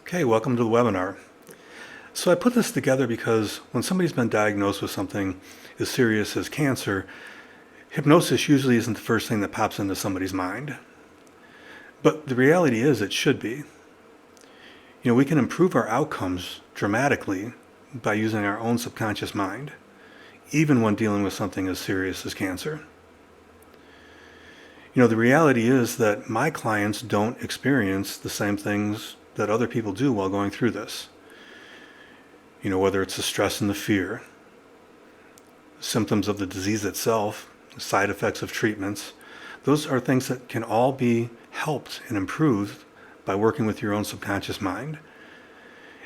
Okay, welcome to the webinar. So I put this together because when somebody's been diagnosed with something as serious as cancer, hypnosis usually isn't the first thing that pops into somebody's mind. But the reality is it should be. We can improve our outcomes dramatically by using our own subconscious mind, even when dealing with something as serious as cancer. The reality is that my clients don't experience the same things that other people do while going through this. Whether it's the stress and the fear, symptoms of the disease itself, side effects of treatments, those are things that can all be helped and improved by working with your own subconscious mind.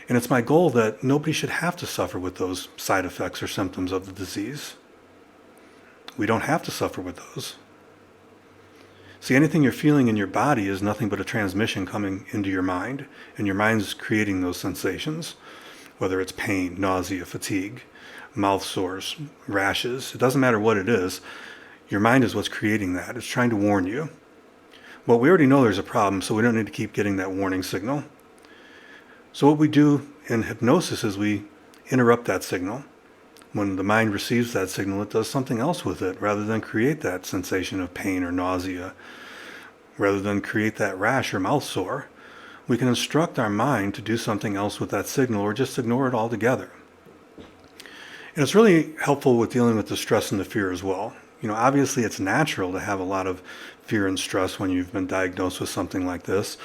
And it's my goal that nobody should have to suffer with those side effects or symptoms of the disease. We don't have to suffer with those. See, anything you're feeling in your body is nothing but a transmission coming into your mind, and your mind's creating those sensations, whether it's pain, nausea, fatigue, mouth sores, rashes. It doesn't matter what it is. Your mind is what's creating that. It's trying to warn you. Well, we already know there's a problem, so we don't need to keep getting that warning signal. So what we do in hypnosis is we interrupt that signal. When the mind receives that signal, it does something else with it rather than create that sensation of pain or nausea, rather than create that rash or mouth sore. We can instruct our mind to do something else with that signal or just ignore it altogether. And it's really helpful with dealing with the stress and the fear as well. Obviously it's natural to have a lot of fear and stress when you've been diagnosed with something like this,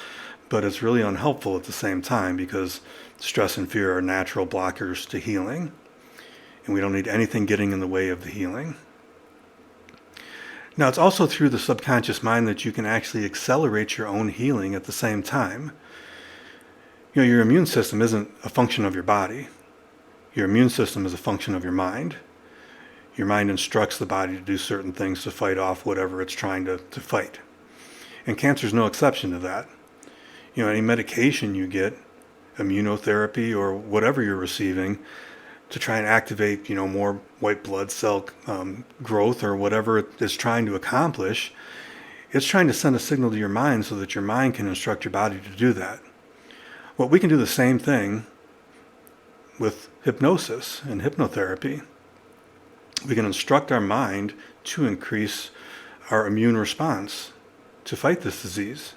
but it's really unhelpful at the same time because stress and fear are natural blockers to healing. And we don't need anything getting in the way of the healing. Now, it's also through the subconscious mind that you can actually accelerate your own healing at the same time. Your immune system isn't a function of your body. Your immune system is a function of your mind. Your mind instructs the body to do certain things to fight off whatever it's trying to fight. And cancer is no exception to that. Any medication you get, immunotherapy or whatever you're receiving, to try and activate, more white blood cell growth or whatever it is trying to accomplish, it's trying to send a signal to your mind so that your mind can instruct your body to do that. Well, we can do the same thing with hypnosis and hypnotherapy. We can instruct our mind to increase our immune response to fight this disease.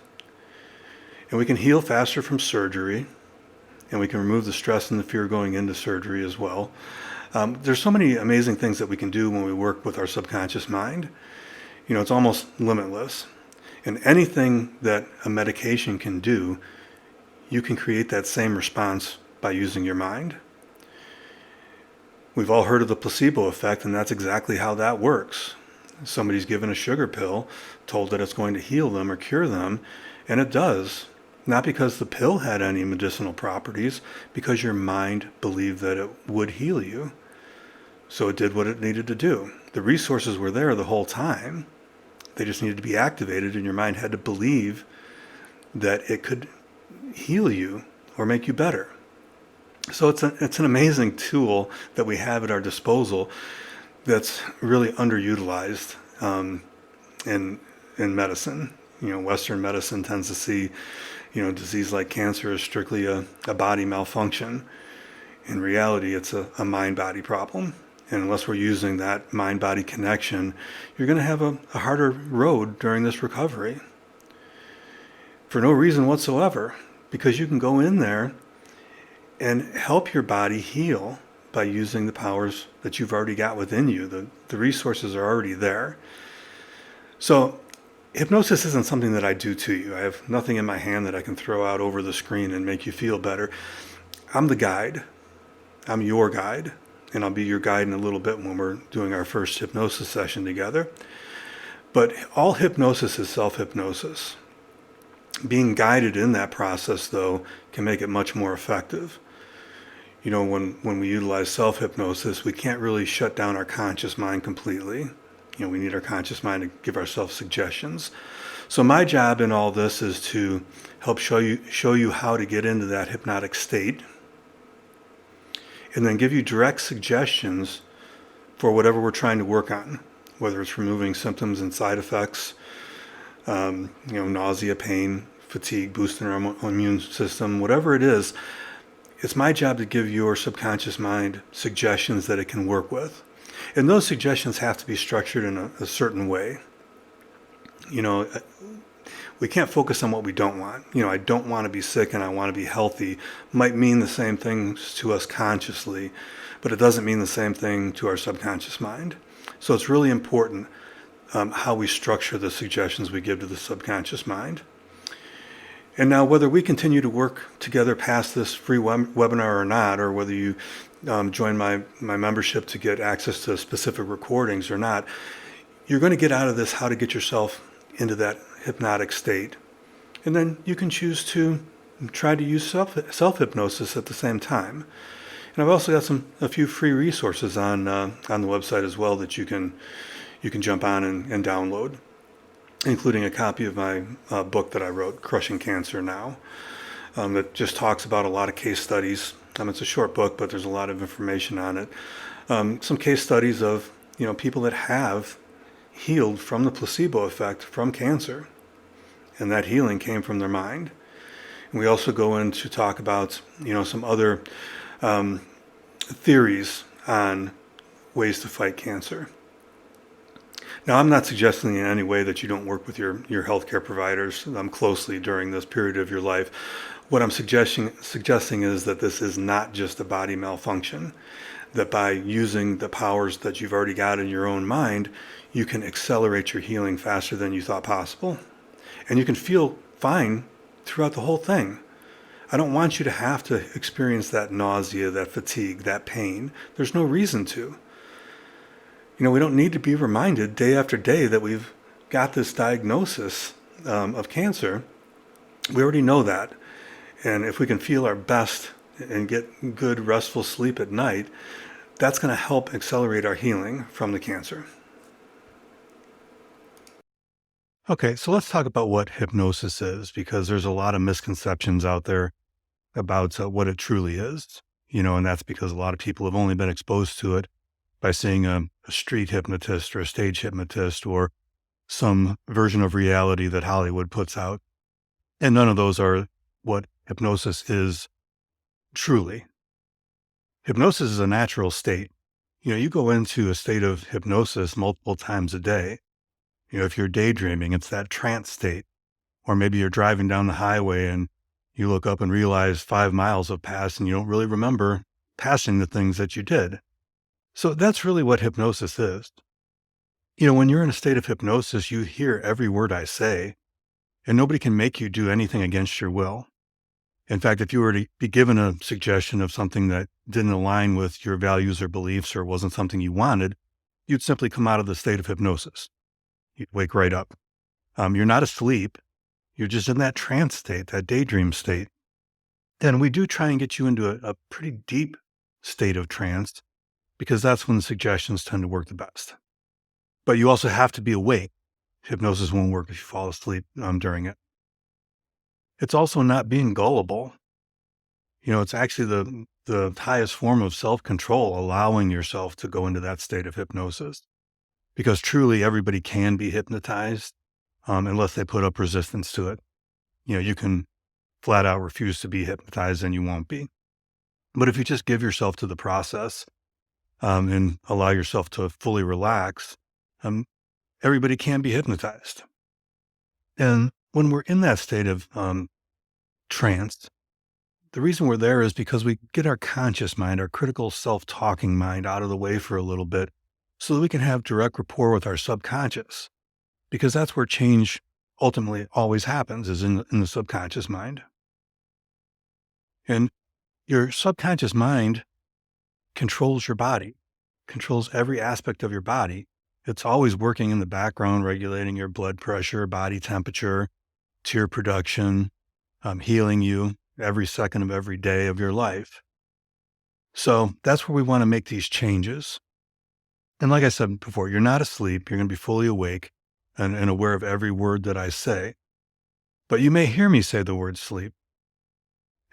And we can heal faster from surgery. And we can remove the stress and the fear going into surgery as well. There's so many amazing things that we can do when we work with our subconscious mind. It's almost limitless. And anything that a medication can do, you can create that same response by using your mind. We've all heard of the placebo effect, and that's exactly how that works. Somebody's given a sugar pill, told that it's going to heal them or cure them, and it does. Not because the pill had any medicinal properties, because your mind believed that it would heal you. So it did what it needed to do. The resources were there the whole time. They just needed to be activated, and your mind had to believe that it could heal you or make you better. So it's an amazing tool that we have at our disposal that's really underutilized in medicine. Western medicine tends to see disease like cancer is strictly a body malfunction. In reality, it's a mind-body problem. And unless we're using that mind-body connection, you're going to have a harder road during this recovery. For no reason whatsoever, because you can go in there and help your body heal by using the powers that you've already got within you. The resources are already there. So hypnosis isn't something that I do to you. I have nothing in my hand that I can throw out over the screen and make you feel better. I'm the guide. I'm your guide. And I'll be your guide in a little bit when we're doing our first hypnosis session together. But all hypnosis is self-hypnosis. Being guided in that process, though, can make it much more effective. When we utilize self-hypnosis, we can't really shut down our conscious mind completely. We need our conscious mind to give ourselves suggestions. So my job in all this is to help show you how to get into that hypnotic state, and then give you direct suggestions for whatever we're trying to work on, whether it's removing symptoms and side effects, nausea, pain, fatigue, boosting our immune system, whatever it is, it's my job to give your subconscious mind suggestions that it can work with. And those suggestions have to be structured in a certain way. You know, we can't focus on what we don't want. You know, I don't want to be sick and I want to be healthy might mean the same things to us consciously, but it doesn't mean the same thing to our subconscious mind. So it's really important how we structure the suggestions we give to the subconscious mind. And now, whether we continue to work together past this free webinar or not, or whether you join my membership to get access to specific recordings or not, you're going to get out of this how to get yourself into that hypnotic state. And then you can choose to try to use self-hypnosis at the same time. And I've also got a few free resources on the website as well that you can jump on and download, including a copy of my book that I wrote, Crushing Cancer Now, that just talks about a lot of case studies. It's a short book, but there's a lot of information on it. Some case studies of people that have healed from the placebo effect from cancer, and that healing came from their mind. And we also go in to talk about some other theories on ways to fight cancer. Now, I'm not suggesting in any way that you don't work with your healthcare providers closely during this period of your life. What I'm suggesting is that this is not just a body malfunction, that by using the powers that you've already got in your own mind, you can accelerate your healing faster than you thought possible. And you can feel fine throughout the whole thing. I don't want you to have to experience that nausea, that fatigue, that pain. There's no reason to. We don't need to be reminded day after day that we've got this diagnosis of cancer. We already know that. And if we can feel our best and get good, restful sleep at night, that's going to help accelerate our healing from the cancer. Okay, so let's talk about what hypnosis is, because there's a lot of misconceptions out there about what it truly is, and that's because a lot of people have only been exposed to it by seeing a street hypnotist or a stage hypnotist or some version of reality that Hollywood puts out. And none of those are what hypnosis is truly. Hypnosis is a natural state. You go into a state of hypnosis multiple times a day. If you're daydreaming, it's that trance state. Or maybe you're driving down the highway and you look up and realize 5 miles have passed and you don't really remember passing the things that you did. So that's really what hypnosis is. When you're in a state of hypnosis, you hear every word I say, and nobody can make you do anything against your will. In fact, if you were to be given a suggestion of something that didn't align with your values or beliefs or wasn't something you wanted, you'd simply come out of the state of hypnosis. You'd wake right up. You're not asleep. You're just in that trance state, that daydream state. And we do try and get you into a pretty deep state of trance, because that's when the suggestions tend to work the best. But you also have to be awake. Hypnosis won't work if you fall asleep during it. It's also not being gullible. It's actually the highest form of self-control, allowing yourself to go into that state of hypnosis. Because truly everybody can be hypnotized unless they put up resistance to it. You can flat out refuse to be hypnotized and you won't be. But if you just give yourself to the process and allow yourself to fully relax, everybody can be hypnotized. And when we're in that state of trance, the reason we're there is because we get our conscious mind, our critical self-talking mind out of the way for a little bit so that we can have direct rapport with our subconscious, because that's where change ultimately always happens, is in the subconscious mind. And your subconscious mind controls your body, controls every aspect of your body. It's always working in the background, regulating your blood pressure, body temperature, tear production, healing you every second of every day of your life. So that's where we want to make these changes. And like I said before, you're not asleep. You're going to be fully awake and aware of every word that I say. But you may hear me say the word sleep.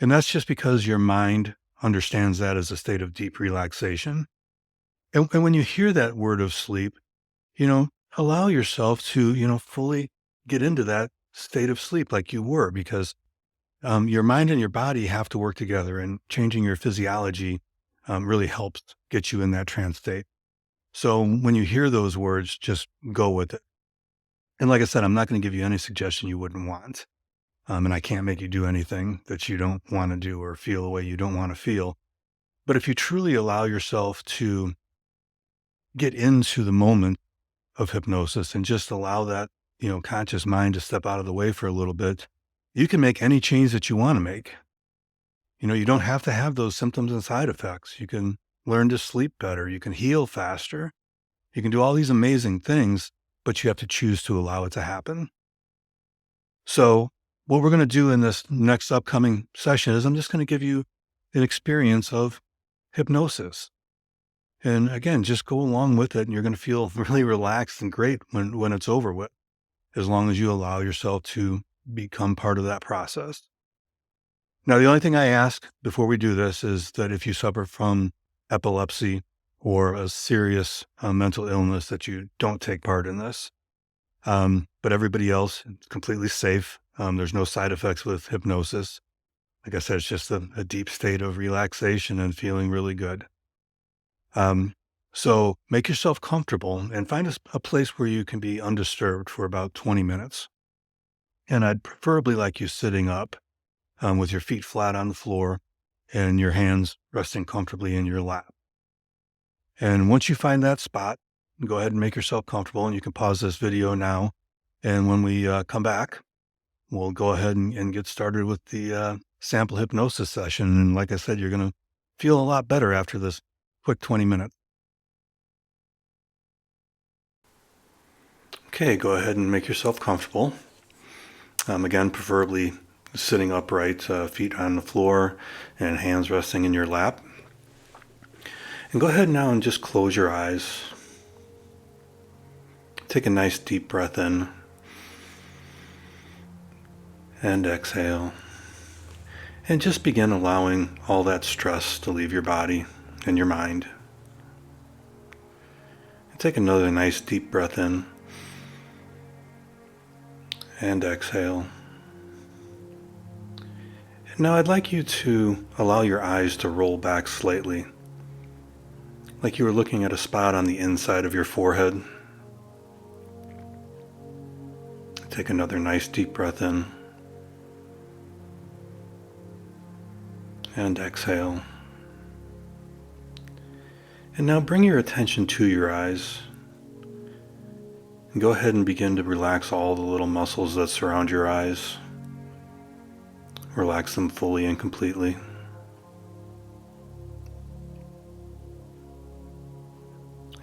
And that's just because your mind understands that as a state of deep relaxation. And when you hear that word of sleep, allow yourself to, fully get into that state of sleep like you were, because your mind and your body have to work together, and changing your physiology really helps get you in that trance state. So when you hear those words, just go with it. And like I said, I'm not going to give you any suggestion you wouldn't want. And I can't make you do anything that you don't want to do or feel the way you don't want to feel. But if you truly allow yourself to get into the moment of hypnosis and just allow that, conscious mind to step out of the way for a little bit, you can make any change that you want to make. You don't have to have those symptoms and side effects. You can learn to sleep better. You can heal faster. You can do all these amazing things, but you have to choose to allow it to happen. So what we're going to do in this next upcoming session is I'm just going to give you an experience of hypnosis. And again, just go along with it, and you're going to feel really relaxed and great when it's over with, as long as you allow yourself to become part of that process. Now, the only thing I ask before we do this is that if you suffer from epilepsy or a serious mental illness, that you don't take part in this. But everybody else, it's completely safe. There's no side effects with hypnosis. Like I said, it's just a deep state of relaxation and feeling really good. So make yourself comfortable and find a place where you can be undisturbed for about 20 minutes. And I'd preferably like you sitting up with your feet flat on the floor and your hands resting comfortably in your lap. And once you find that spot, go ahead and make yourself comfortable, and you can pause this video now. And when we come back, we'll go ahead and get started with the sample hypnosis session. And like I said, you're going to feel a lot better after this quick 20 minutes. Okay, go ahead and make yourself comfortable. Again, preferably sitting upright, feet on the floor and hands resting in your lap. And go ahead now and just close your eyes. Take a nice deep breath in and exhale. And just begin allowing all that stress to leave your body and your mind. And take another nice deep breath in and exhale. And now I'd like you to allow your eyes to roll back slightly, like you were looking at a spot on the inside of your forehead. Take another nice deep breath in and exhale. And now bring your attention to your eyes. And go ahead and begin to relax all the little muscles that surround your eyes. Relax them fully and completely.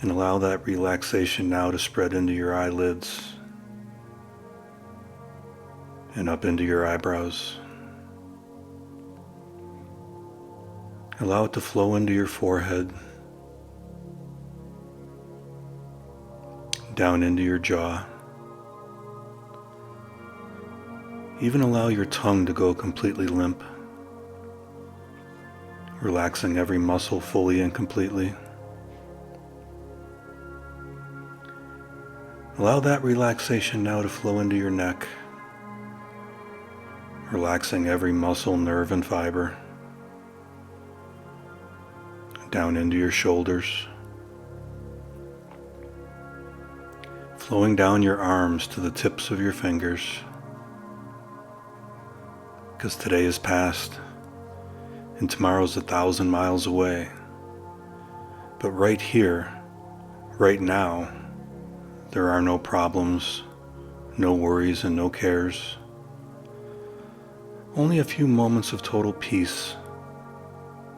And allow that relaxation now to spread into your eyelids and up into your eyebrows. Allow it to flow into your forehead, down into your jaw. Even allow your tongue to go completely limp, relaxing every muscle fully and completely. Allow that relaxation now to flow into your neck, relaxing every muscle, nerve, and fiber, down into your shoulders, flowing down your arms to the tips of your fingers. Because today is past and tomorrow's 1,000 miles away. But right here, right now, there are no problems, no worries, and no cares. Only a few moments of total peace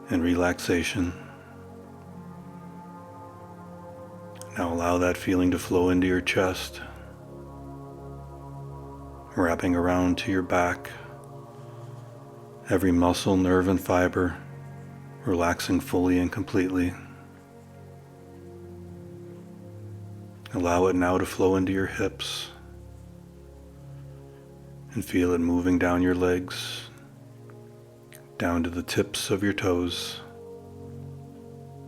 and relaxation. Now allow that feeling to flow into your chest, wrapping around to your back, every muscle, nerve, and fiber relaxing fully and completely. Allow it now to flow into your hips and feel it moving down your legs, down to the tips of your toes.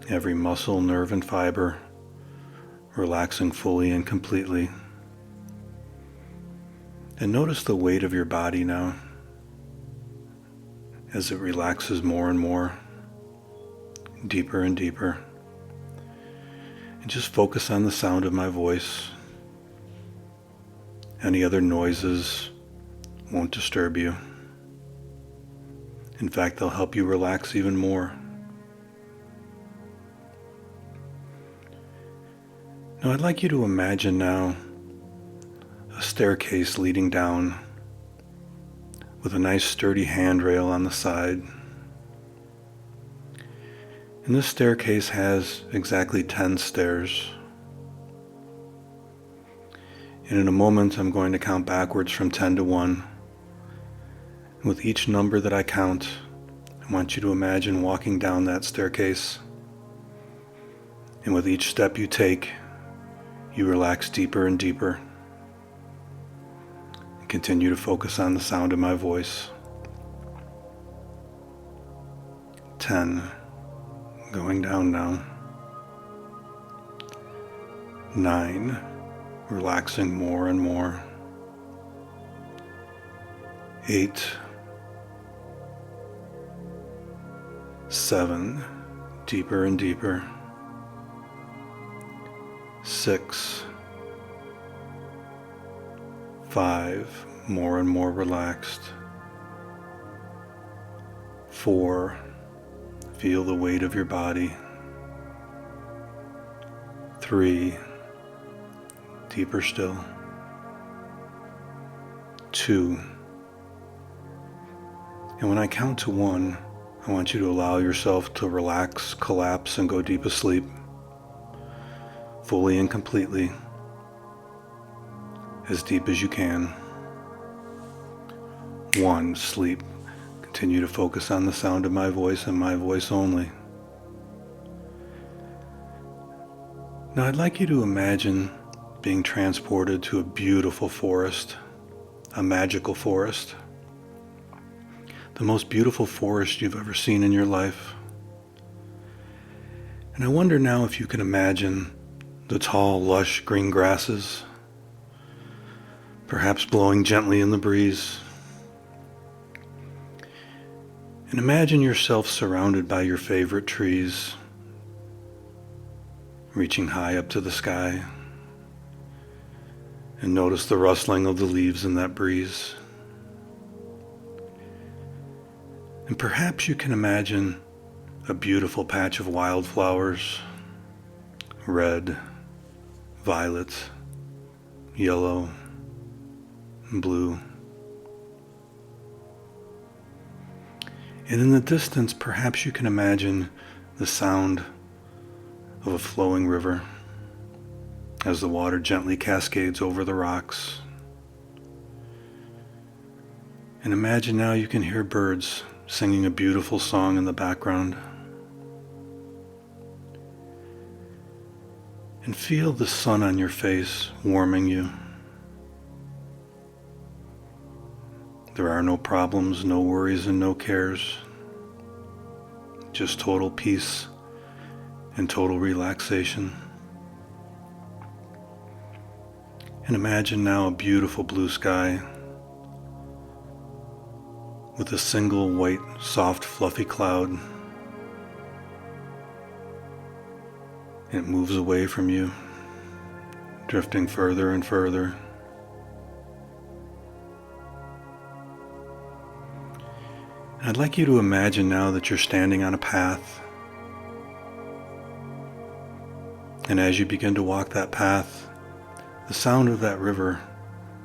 Every muscle, nerve, and fiber relaxing fully and completely. And notice the weight of your body now as it relaxes more and more, deeper and deeper. And just focus on the sound of my voice. Any other noises won't disturb you. In fact, they'll help you relax even more. Now I'd like you to imagine now a staircase leading down with a nice sturdy handrail on the side. And this staircase has exactly 10 stairs. And in a moment I'm going to count backwards from 10 to 1. And with each number that I count, I want you to imagine walking down that staircase. And with each step you take, you relax deeper and deeper. And continue to focus on the sound of my voice. 10. Going down now. 9. Relaxing more and more. 8. 7. Deeper and deeper. 6. 5. More and more relaxed. 4. Feel the weight of your body. 3. Deeper still. 2. And when I count to 1, I want you to allow yourself to relax, collapse, and go deep asleep, fully and completely, as deep as you can. 1. Sleep. Continue to focus on the sound of my voice and my voice only. Now I'd like you to imagine being transported to a beautiful forest, a magical forest, the most beautiful forest you've ever seen in your life. And I wonder now if you can imagine the tall, lush green grasses, perhaps blowing gently in the breeze. And imagine yourself surrounded by your favorite trees, reaching high up to the sky. And notice the rustling of the leaves in that breeze. And perhaps you can imagine a beautiful patch of wildflowers, red, violet, yellow, and blue. And in the distance, perhaps you can imagine the sound of a flowing river as the water gently cascades over the rocks. And imagine now you can hear birds singing a beautiful song in the background. And feel the sun on your face warming you. There are no problems, no worries, and no cares. Just total peace and total relaxation. And imagine now a beautiful blue sky with a single white, soft, fluffy cloud. And it moves away from you, drifting further and further. I'd like you to imagine now that you're standing on a path. And as you begin to walk that path, the sound of that river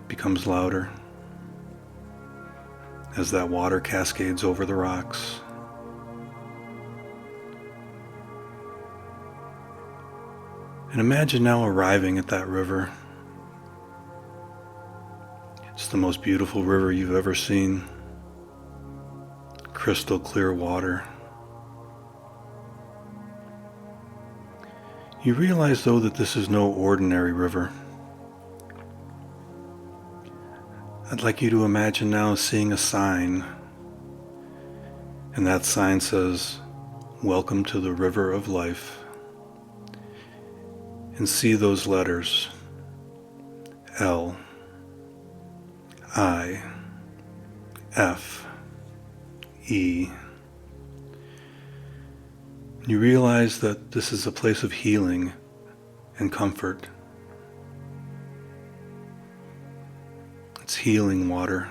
becomes louder as that water cascades over the rocks. And imagine now arriving at that river. It's the most beautiful river you've ever seen. Crystal clear water. You realize though that this is no ordinary river. I'd like you to imagine now seeing a sign, and that sign says, "Welcome to the River of Life." And see those letters, L, I F E. You realize that this is a place of healing and comfort. It's healing water.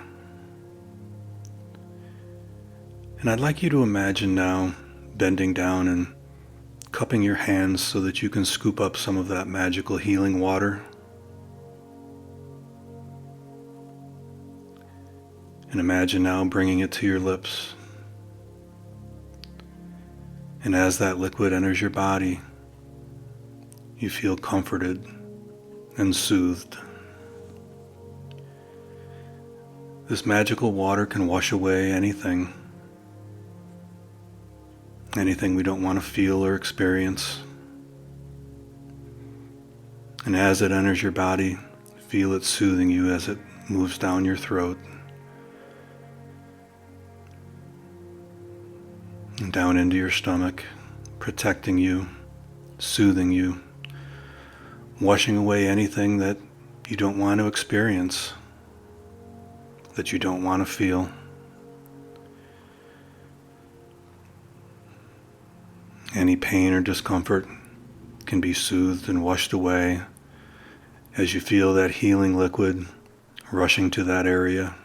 And I'd like you to imagine now bending down and cupping your hands so that you can scoop up some of that magical healing water. And imagine now bringing it to your lips. And as that liquid enters your body, you feel comforted and soothed. This magical water can wash away anything we don't want to feel or experience. And as it enters your body, feel it soothing you as it moves down your throat and down into your stomach, protecting you, soothing you, washing away anything that you don't want to experience, that you don't want to feel. Any pain or discomfort can be soothed and washed away as you feel that healing liquid rushing to that area.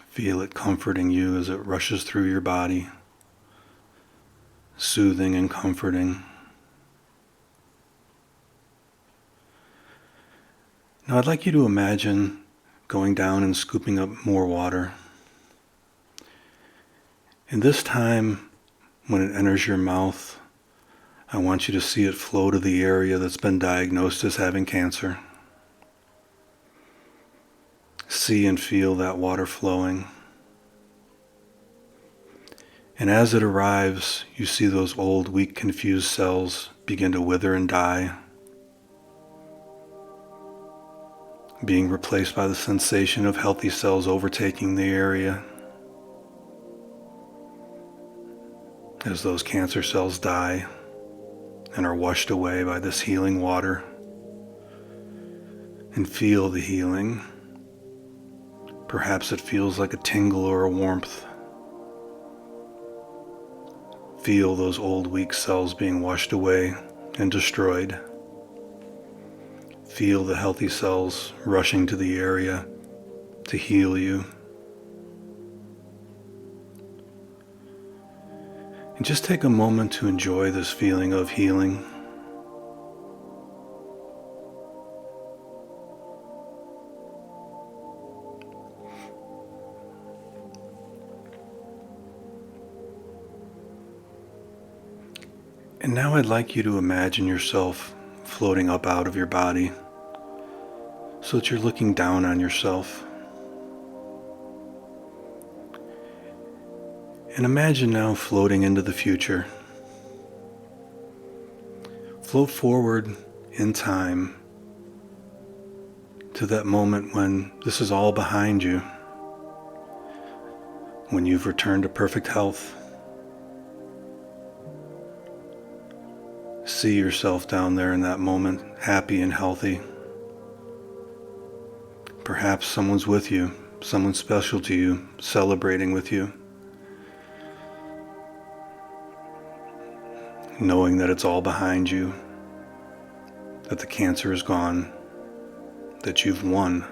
Feel it comforting you as it rushes through your body, soothing and comforting. Now I'd like you to imagine going down and scooping up more water. And this time, when it enters your mouth, I want you to see it flow to the area that's been diagnosed as having cancer. See and feel that water flowing. And as it arrives, you see those old, weak, confused cells begin to wither and die, being replaced by the sensation of healthy cells overtaking the area. As those cancer cells die and are washed away by this healing water, and feel the healing. Perhaps it feels like a tingle or a warmth. Feel those old weak cells being washed away and destroyed. Feel the healthy cells rushing to the area to heal you. And just take a moment to enjoy this feeling of healing. And now I'd like you to imagine yourself floating up out of your body so that you're looking down on yourself. And imagine now floating into the future. Float forward in time to that moment when this is all behind you, when you've returned to perfect health. See yourself down there in that moment, happy and healthy. Perhaps someone's with you, someone special to you, celebrating with you. Knowing that it's all behind you, that the cancer is gone, that you've won.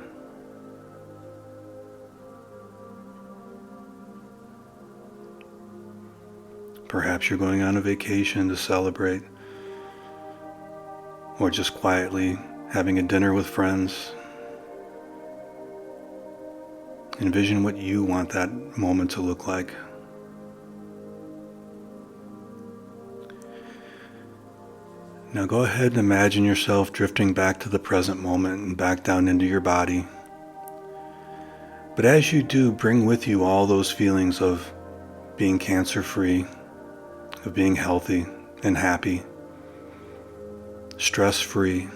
Perhaps you're going on a vacation to celebrate, or just quietly having a dinner with friends. Envision what you want that moment to look like. Now go ahead and imagine yourself drifting back to the present moment and back down into your body. But as you do, bring with you all those feelings of being cancer-free, of being healthy and happy, stress-free,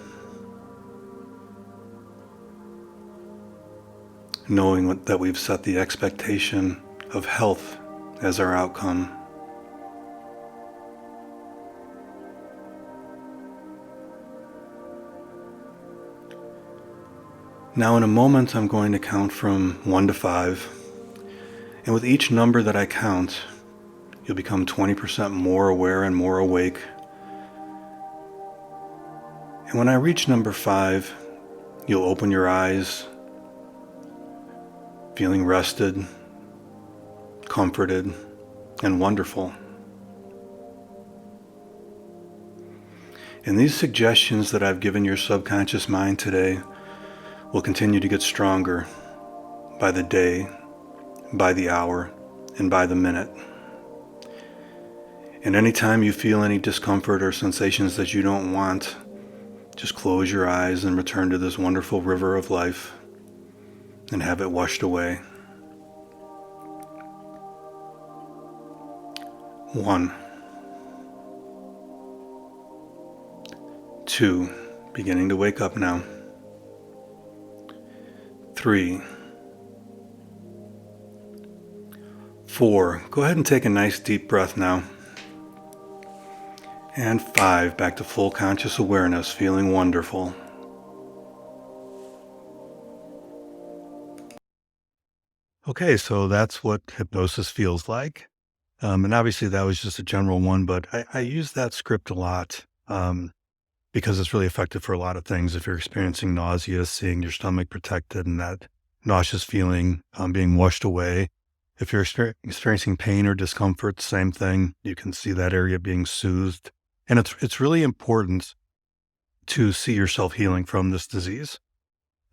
knowing that we've set the expectation of health as our outcome. Now, in a moment, I'm going to count from 1 to 5. And with each number that I count, you'll become 20% more aware and more awake. And when I reach number 5, you'll open your eyes, feeling rested, comforted, and wonderful. And these suggestions that I've given your subconscious mind today will continue to get stronger by the day, by the hour, and by the minute. And anytime you feel any discomfort or sensations that you don't want, just close your eyes and return to this wonderful river of life and have it washed away. 1, 2, beginning to wake up now. 3, 4, go ahead and take a nice deep breath now. And 5, back to full conscious awareness, feeling wonderful. Okay, so that's what hypnosis feels like. And obviously that was just a general one, but I use that script a lot because it's really effective for a lot of things. If you're experiencing nausea, seeing your stomach protected and that nauseous feeling being washed away. If you're experiencing pain or discomfort, same thing. You can see that area being soothed. And it's really important to see yourself healing from this disease.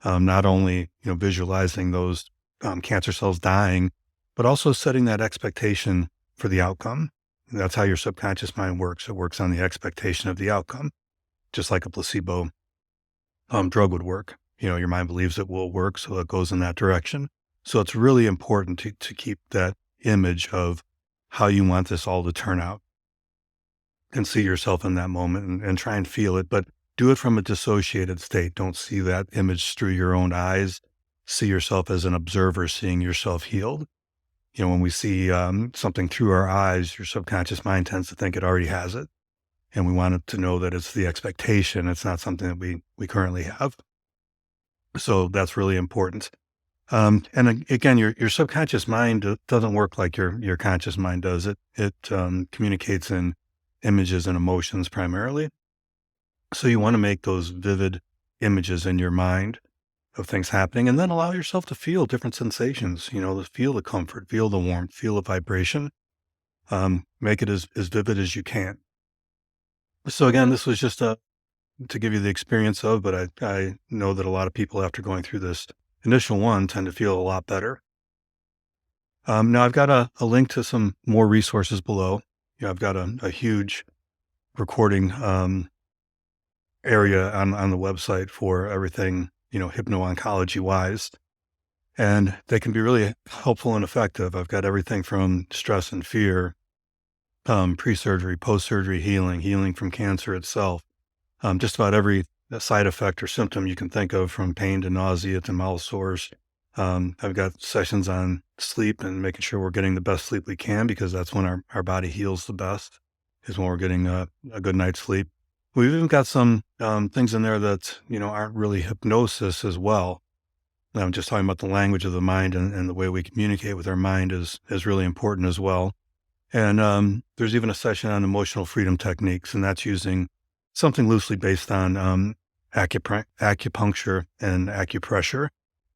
Not only visualizing those cancer cells dying, but also setting that expectation for the outcome. That's how your subconscious mind works. It works on the expectation of the outcome, just like a placebo drug would work. Your mind believes it will work, so it goes in that direction. So it's really important to keep that image of how you want this all to turn out and see yourself in that moment and try and feel it, but do it from a dissociated state. Don't see that image through your own eyes. See yourself as an observer, seeing yourself healed. When we see something through our eyes, your subconscious mind tends to think it already has it. And we want it to know that it's the expectation. It's not something that we currently have. So that's really important. And again, your subconscious mind doesn't work like your conscious mind does. It communicates in images and emotions primarily. So you want to make those vivid images in your mind of things happening, and then allow yourself to feel different sensations, to feel the comfort, feel the warmth, feel the vibration. Make it as vivid as you can. So again, this was just to give you the experience of, but I know that a lot of people after going through this initial one tend to feel a lot better. Now I've got a link to some more resources below. I've got a huge recording area on the website for everything, hypno-oncology wise. And they can be really helpful and effective. I've got everything from stress and fear, pre-surgery, post-surgery healing from cancer itself, just about every side effect or symptom you can think of, from pain to nausea to mouth sores. I've got sessions on sleep and making sure we're getting the best sleep we can, because that's when our body heals the best, is when we're getting a good night's sleep. We've even got some things in there that, aren't really hypnosis as well. I'm just talking about the language of the mind, and the way we communicate with our mind is really important as well. And there's even a session on emotional freedom techniques, and that's using something loosely based on acupuncture and acupressure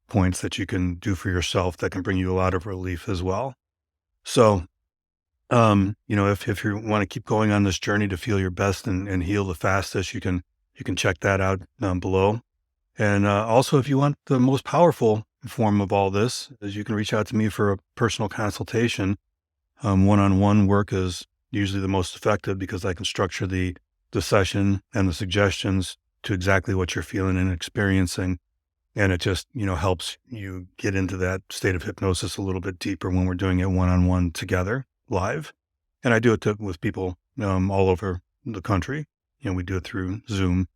points that you can do for yourself that can bring you a lot of relief as well. So, if you want to keep going on this journey to feel your best and heal the fastest, you can check that out below. And also, if you want the most powerful form of all this, is you can reach out to me for a personal consultation. One-on-one work is usually the most effective, because I can structure the session and the suggestions to exactly what you're feeling and experiencing. And it just, helps you get into that state of hypnosis a little bit deeper when we're doing it one-on-one together live. And I do it with people all over the country. We do it through Zoom,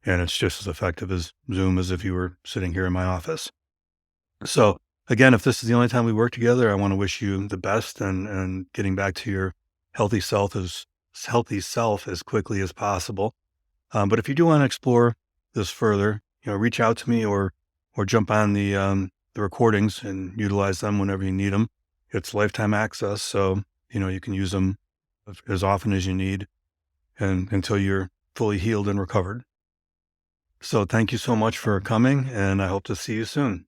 and it's just as effective as Zoom as if you were sitting here in my office. So again, if this is the only time we work together, I want to wish you the best and getting back to your healthy self as quickly as possible. But if you do want to explore this further, reach out to me or or jump on the recordings and utilize them whenever you need them. It's lifetime access, so you can use them as often as you need and until you're fully healed and recovered. So thank you so much for coming, and I hope to see you soon.